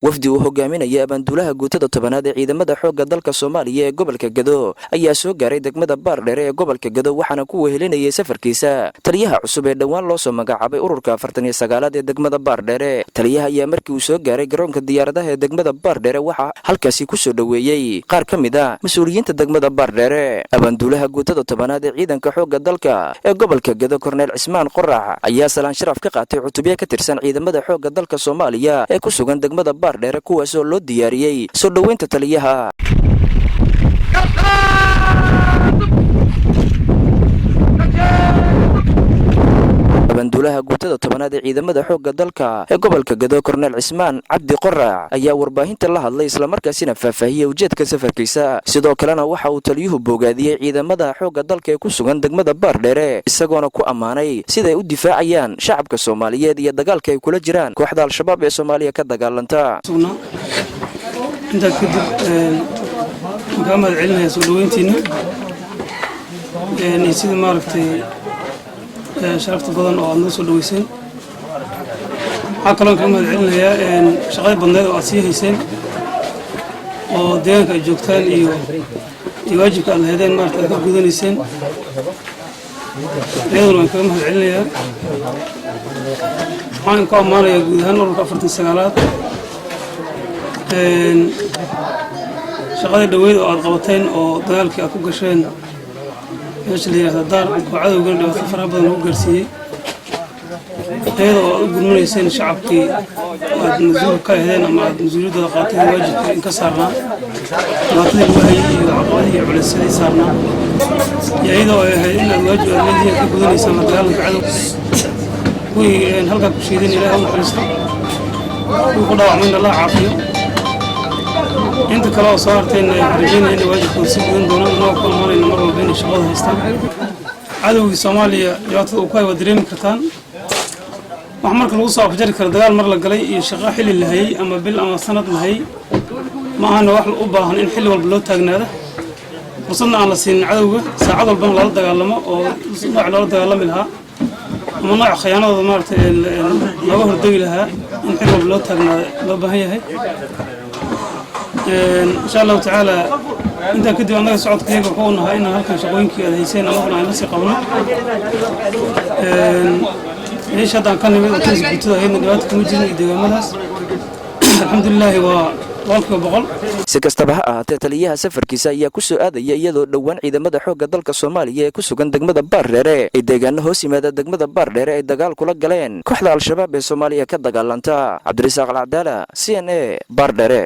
wafdi uu hogaaminaya abaanduulaha guutada tobanaad ee ciidamada xoogga dalka Soomaaliya ee gobolka Gado ayaa soo gaaray degmada Baardheere ee gobolka Gado waxaana ku wehelinayay safarkiisa taliyaha cusub ee dhawaan loo soo magacaabay ururka 49aad ee degmada Baardheere. Taliyaha ayaa markii uu soo gaaray garoonka diyaaradaha ee degmada Baardheere waxa halkaasi ku soo dhaweeyay qaar ka mid ah mas'uuliyiinta degmada Baardheere. abaanduulaha guutada tobanaad ee ciidanka xoogga dalka ee gobolka Gado Korneel Cismaan Qorax ayaa salaan sharaf ka qaatay cutubyo ka tirsan ciidamada xoogga dalka Soomaaliya ee ku sugan degmada Baardheere kuwaas oo loo diyaariyay soo dhaweynta taliyaha. abaanduulaha guutada tobanaad ee ciidamada xoogga dalka ee gobolka Gado Korneel Cismaan Cabdi Qorax ayaa warbaahinta la hadlay isla markaasina faahfaahiyay ujeedka safarkiisa. sidoo kalena waxa uu taliyuhu bogaadiyay ciidamada xoogga dalka ee ku sugan degmada Baardheere isagoona ku ammaanay sida ay u difaacayaan shacabka Soomaaliyeed iyo dagaalka ay kula jiraan kooxda al-shabaab ee Soomaaliya ka dagaalanta. inta kadib gamaad celinaya soo dhaweyntiina sida maaragtay sharafta badan oo aad noo soo dhaweyseen. waxaa kaloo gamaad celinayaa shaqada badneed oo aad sii hayseen oo deegaanka ay joogtaan iyo waajibka aad lahaydeen maaragtay aad ka gudanayseen iyaduna waan kaga mahad celinayaa. waxaan ku ammaanayaa guud ahaan ururka 49aad shaqada dhaweyd oo aad qabateen oo dagaalkii aad ku gasheen meesha la yiraahdo daar oo cadowgana dhibaato faraha badan lagu gaarsiiyey iyadoo aad u gurmanayseen shacabkii aad mas-uul ka ahaydeen ama aad mas-uuliyaddooda qaateen waajibka in ka saarnaa dhibaatadii lagu hayay iyo caqabadihii iyo culaysyadii saarnaa iyo iyadoo ay ahayd in aad waajib aad leedihiin ka gudanaysaan la dagaalanka cadow. kuwii halkaa ku shiideen ilaahay ha u naxariisto, kuwii ku dhaawacmayna Allah caafiyo. inta kale oo soo harteen rajaynaya in waajibkooda si gudan doonaan anagoo ku ammaanayna mar walba inay shaqada haystaan. cadowgii Soomaaliya dhibaatada uu ku hay waa dareemi kartaan. wax marka lagu soo afjari karo dagaal mar la galay iyo shaqo xilli la hayay ama bil ama sanad la hayay ma ahana wax u baahan in xilli walba loo taagnaado fursadna aan la siinin cadowga saacad walbana lala dagaalamo oo nooc loola dagaalami lahaa ama nooc khiyaanadooda maaragtay looga hordegi lahaa in xilli walba loo taagnaado loo baahan yahay. إن شاء الله تعالى أنت كده أنا صعد كذا وحونا هاي إن هالكن شقوين كذا هيسين أمرنا على نفس قونا. ليش هذا كان يبغى تنزل بتوه هنا دلوقتي كم جزء يدوي مدرس الحمد لله والك بقول. si kastaba ha ahaatee taliyaha safarkiisa ayaa ku soo aadaya iyadoo dhawaan ciidamada xoogga dalka Soomaaliya ee ku sugan degmada Baardheere ay deegaano hoos yimaada degmada Baardheere ay dagaal kula galeen kooxda al-shabaab ee Soomaaliya ka dagaalanta. Cabdirasaaq Al-Cadaala, CNA, Baardheere.